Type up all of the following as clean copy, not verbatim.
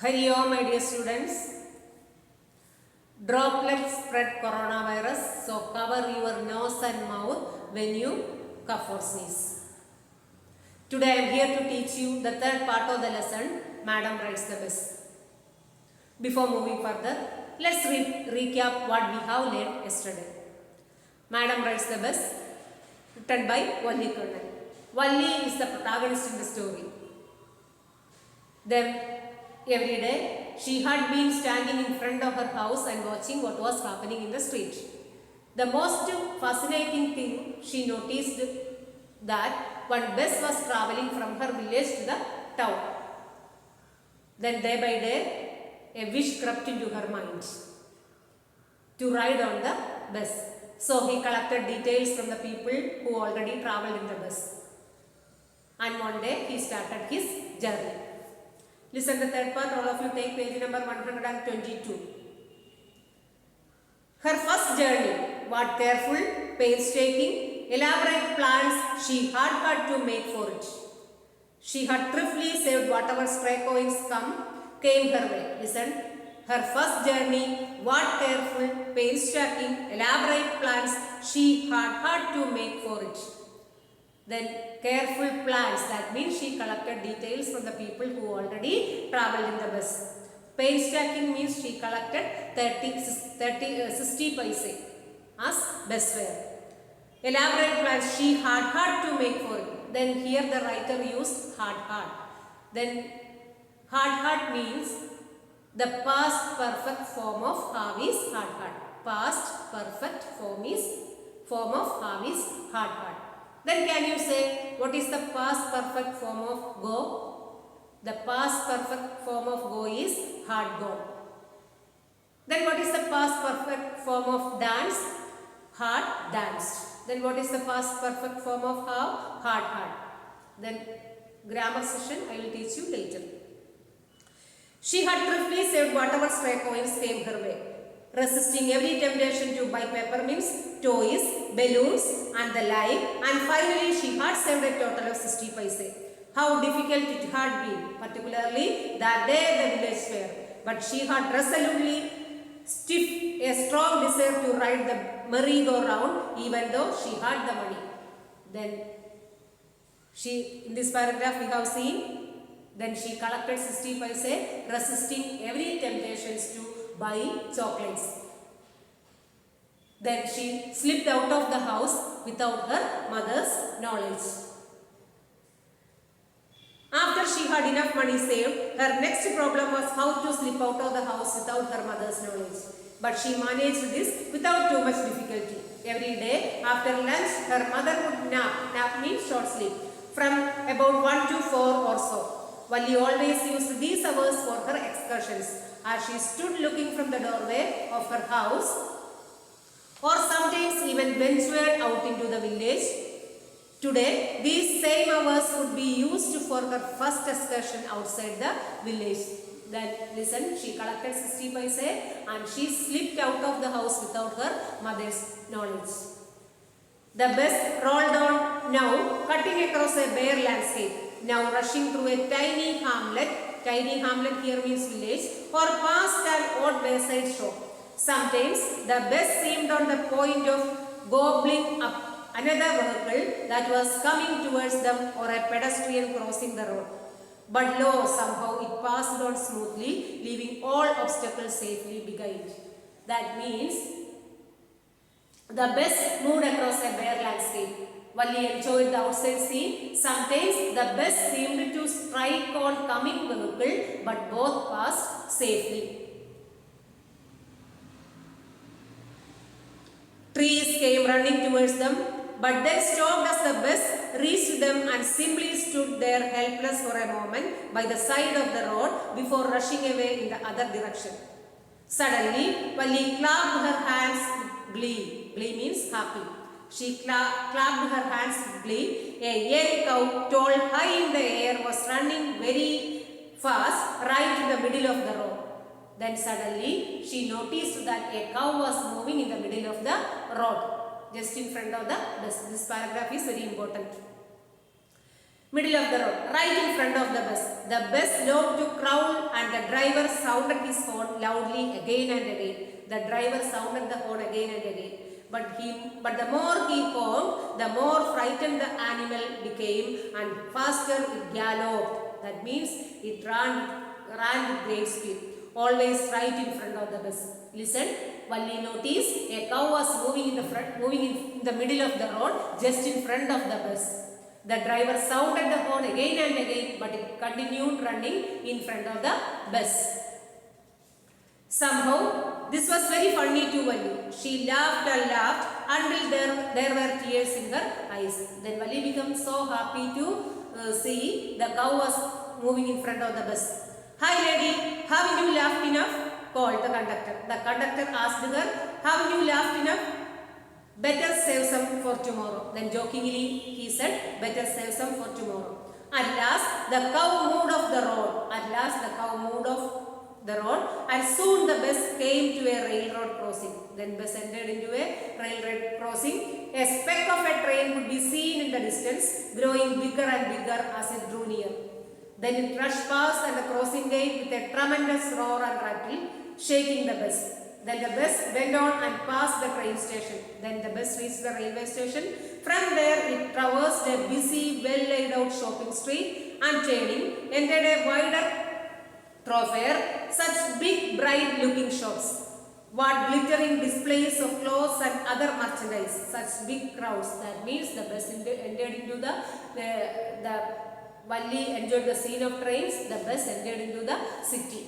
Hari Om, my dear students. Droplets spread coronavirus, so cover your nose and mouth when you cough or sneeze. Today I am here to teach you the third part of the lesson, Madam Writes the Best. Before moving further, let's recap what we have learned yesterday. Madam Writes the Best, written by Valli Kannan. Valli is the protagonist in the story. Then every day she had been standing in front of her house and watching what was happening in the street. The most fascinating thing she noticed that one bus was traveling from her village to the town. Then day by day a wish crept into her mind to ride on the bus. So he collected details from the people who already travelled in the bus. And one day he started his journey. Listen the third part, all of you take page number 122. Her first journey, what careful, painstaking, elaborate plans she had to make for it. She had thriftily saved whatever stray coins came her way. Listen, her first journey, what careful, painstaking, elaborate plans she had to make for it. Then careful plans, that means she collected details from the people who already travelled in the bus. Painstaking means she collected 60 paise as bus fare. Elaborate plans she had to make for it. Then here the writer used had. Then had means the past perfect form of have is had. Past perfect form of have is had. Then can you say what is the past perfect form of go? The past perfect form of go is had gone. Then what is the past perfect form of dance? Had danced. Then what is the past perfect form of have? Had. Then grammar session I will teach you later. She had thriftily saved whatever stray coins came her way, resisting every temptation to buy peppermints, toys, balloons and the like, and finally she had saved a total of 60 paise. How difficult it had been, particularly that day at the village fair, but she had resolutely stiff a strong desire to ride the merry-go-round even though she had the money. Then in this paragraph we have seen, then she collected 60 paise, resisting every temptations to buy chocolates. Then she slipped out of the house without her mother's knowledge. After she had enough money saved, her next problem was how to slip out of the house without her mother's knowledge. But she managed this without too much difficulty. Every day after lunch, her mother would nap means short sleep, from about 1 to 4 or so. Valli always used these hours for her excursions, as she stood looking from the doorway of her house, or sometimes even ventured out into the village. Today, these same hours would be used for her first excursion outside the village. Then listen, she collected 60 paise and she slipped out of the house without her mother's knowledge. The bus rolled on now, cutting across a bare landscape, now rushing through a tiny hamlet. Tiny hamlet here means village, or past an odd wayside shop. Sometimes the bus seemed on the point of gobbling up another vehicle that was coming towards them, or a pedestrian crossing the road. But lo, somehow it passed on smoothly, leaving all obstacles safely behind. That means the bus moved across a bare landscape. Valli enjoyed the outside scene. Sometimes the bus seemed to strike on coming vehicle, but both passed safely. Trees came running towards them, but they stopped as the bus reached them and simply stood there helpless for a moment by the side of the road before rushing away in the other direction. Suddenly, Valli clapped her hands with glee. Glee means happy. She clapped her hands with glee. A young cow, tall high in the air, was running very fast right in the middle of the road. Then suddenly she noticed that a cow was moving in the middle of the road, just in front of the bus. This paragraph is very important. middle of the road, right in front of the bus. The bus stopped to crawl and the driver sounded his horn loudly again and again. The driver sounded the horn again and again. But the more he horned, the more frightened the animal became and faster it galloped. That means it ran with great speed. Always right in front of the bus. Listen, Valli noticed a cow was moving in the middle of the road, just in front of the bus. The driver sounded the horn again and again, but it continued running in front of the bus. Somehow, this was very funny to Valli. She laughed and laughed until there were tears in her eyes. Then Valli became so happy to see the cow was moving in front of the bus. "Hi lady, haven't you laughed enough?" called the conductor. The conductor asked her, "Haven't you laughed enough? Better save some for tomorrow." Then jokingly he said, "Better save some for tomorrow." At last the cow moved off the road. And soon the bus came to a railroad crossing. Then bus entered into a railroad crossing. A speck of a train could be seen in the distance, growing bigger and bigger as it drew near. Then it rushed past at the crossing gate with a tremendous roar and rattle, shaking the bus. Then the bus went on and passed the train station. Then the bus reached the railway station. From there it traversed a busy, well laid out shopping street and turning entered a wider thoroughfare. Such big, bright looking shops. What glittering displays of clothes and other merchandise. Such big crowds. That means the bus entered into the Valli enjoyed the scene of trains. The bus entered into the city.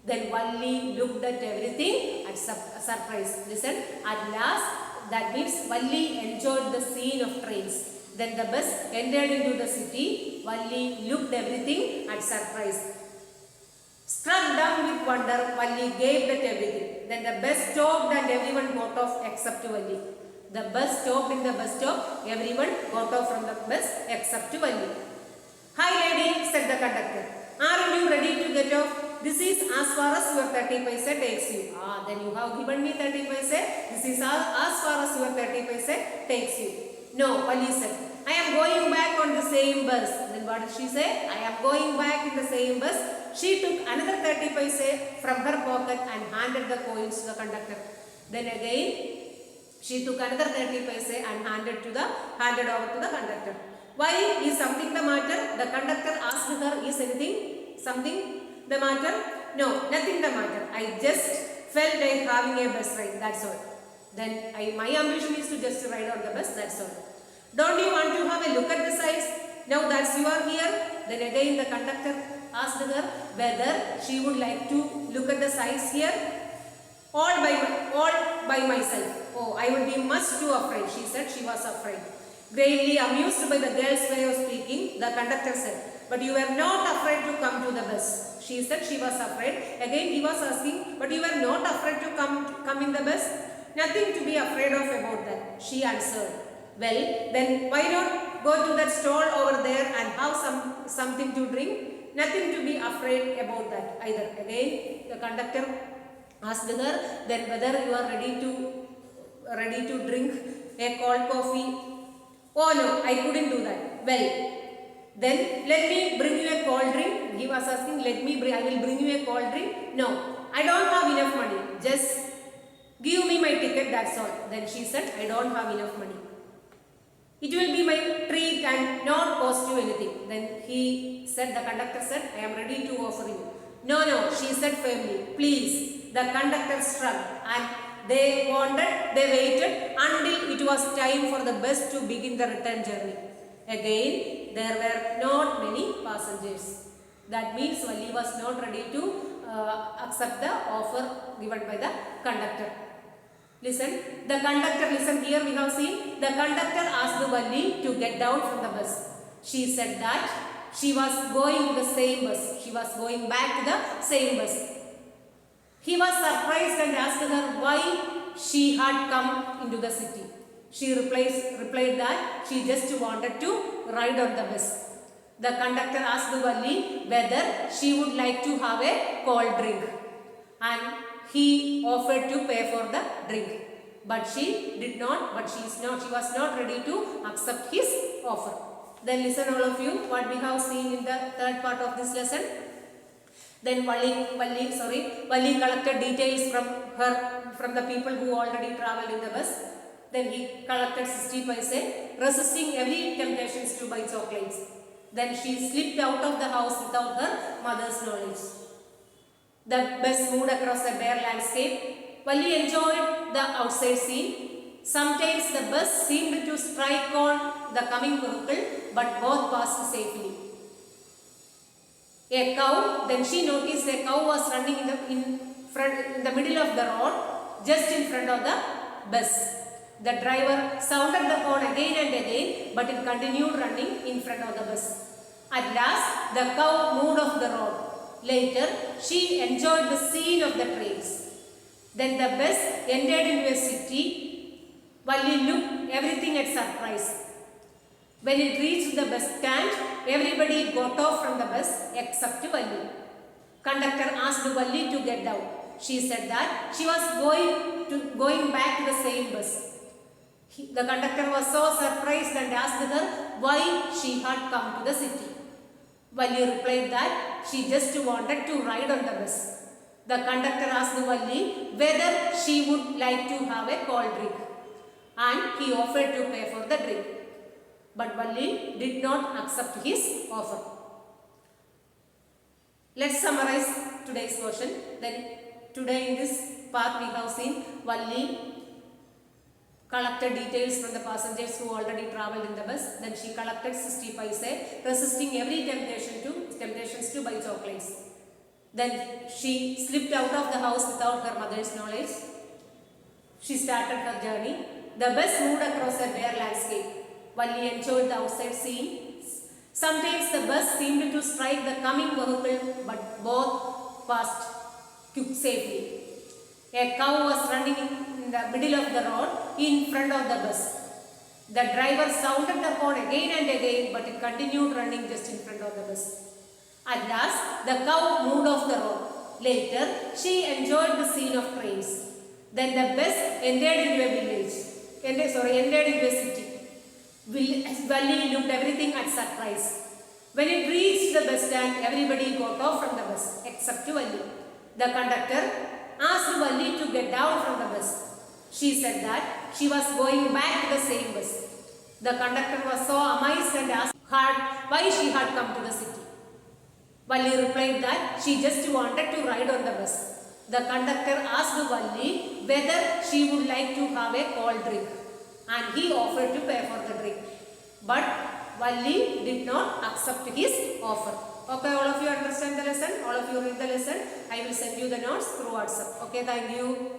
Then Valli looked at everything and surprised. Listen, at last, that means Valli enjoyed the scene of trains. Then the bus entered into the city. Valli looked everything and surprised. Struck dumb with wonder, Valli gaped at everything. Then the bus stopped and everyone got off except Valli. The bus stopped in the bus stop. Everyone got off from the bus except Valli. "Hi lady," said the conductor. "Aren't you ready to get off? This is as far as your 30 paise takes you." Then you have given me 30 paise. This is as far as your 30 paise takes you. "No," Valli said. "I am going back on the same bus." Then what did she say? "I am going back in the same bus." She took another 30 paise from her pocket and handed the coins to the conductor. Then again, she took another 30 paise and handed over to the conductor. "Why, is something the matter?" the conductor asked her. "Is something the matter?" "No, nothing the matter. I just felt like having a bus ride, that's all. Then my ambition is to just ride on the bus, that's all. Don't you want to have a look at the sights now that you are here?" Then again the conductor asked her whether she would like to look at the sights here. All by myself. "Oh, I would be much too afraid," she said. She was afraid. Greatly amused by the girl's way of speaking, the conductor said, "But you were not afraid to come to the bus." She said she was afraid. Again he was asking, "But you were not afraid to come in the bus?" "Nothing to be afraid of about that," she answered. "Well, then why not go to that stall over there and have something to drink?" "Nothing to be afraid about that either." Again the conductor asked her then whether you are ready to drink a cold coffee. "Oh no, I couldn't do that." "Well, then let me bring you a cold drink." He was asking, I will bring you a cold drink. "No, I don't have enough money. Just give me my ticket, that's all." Then she said, "I don't have enough money. It will be my treat and not cost you anything." Then the conductor said, "I am ready to offer you." "No, no," she said firmly. "Please." The conductor shrugged and they waited until it was time for the bus to begin the return journey. Again, there were not many passengers. That means Valli was not ready to accept the offer given by the conductor. Listen, here we have seen the conductor asked Valli to get down from the bus. She said that she was going to the same bus. She was going back to the same bus. He was surprised and asked her why she had come into the city. She replied that she just wanted to ride on the bus. The conductor asked Valli whether she would like to have a cold drink, and he offered to pay for the drink. But she was not ready to accept his offer. Then listen all of you what we have seen in the third part of this lesson. Then Valli collected details from the people who already travelled in the bus. Then he collected 60 paise, resisting every temptations to buy chocolates. Then she slipped out of the house without her mother's knowledge. The bus moved across a bare landscape. Valli enjoyed the outside scene. Sometimes the bus seemed to strike on the coming vehicle, but both passed safely. A cow, then she noticed a cow was running in the middle of the road, just in front of the bus. The driver sounded the horn again and again, but it continued running in front of the bus. At last, the cow moved off the road. Later, she enjoyed the scene of the trains. Then the bus entered into a city. Valli looked everything at surprise. When it reached the bus stand, everybody got off from the bus except Valli. Conductor asked Valli to get down. She said that she was going back to the same bus. The conductor was so surprised and asked her why she had come to the city. Valli replied that she just wanted to ride on the bus. The conductor asked Valli whether she would like to have a cold drink, and he offered to pay for the drink. But Valli did not accept his offer. Let's summarize today's portion. Then today in this part we have seen Valli collected details from the passengers who already travelled in the bus. Then she collected 60 paise, resisting every temptations to buy chocolates. Then she slipped out of the house without her mother's knowledge. She started her journey. The bus moved across a bare landscape. Valli enjoyed the outside scene. Sometimes the bus seemed to strike the coming vehicle, but both passed safely. A cow was running in the middle of the road in front of the bus. The driver sounded the horn again and again, but it continued running just in front of the bus. At last, the cow moved off the road. Later, she enjoyed the scene of trains. Then the bus entered into a city. Valli looked everything at surprise. When it reached the bus stand, everybody got off from the bus except Valli. The conductor asked Valli to get down from the bus. She said that she was going back to the same bus. The conductor was so amazed and asked her why she had come to the city. Valli replied that she just wanted to ride on the bus. The conductor asked Valli whether she would like to have a cold drink, and he offered to pay for the drink. But Valli did not accept his offer. Okay, all of you understand the lesson? All of you read the lesson? I will send you the notes through WhatsApp. Okay, thank you.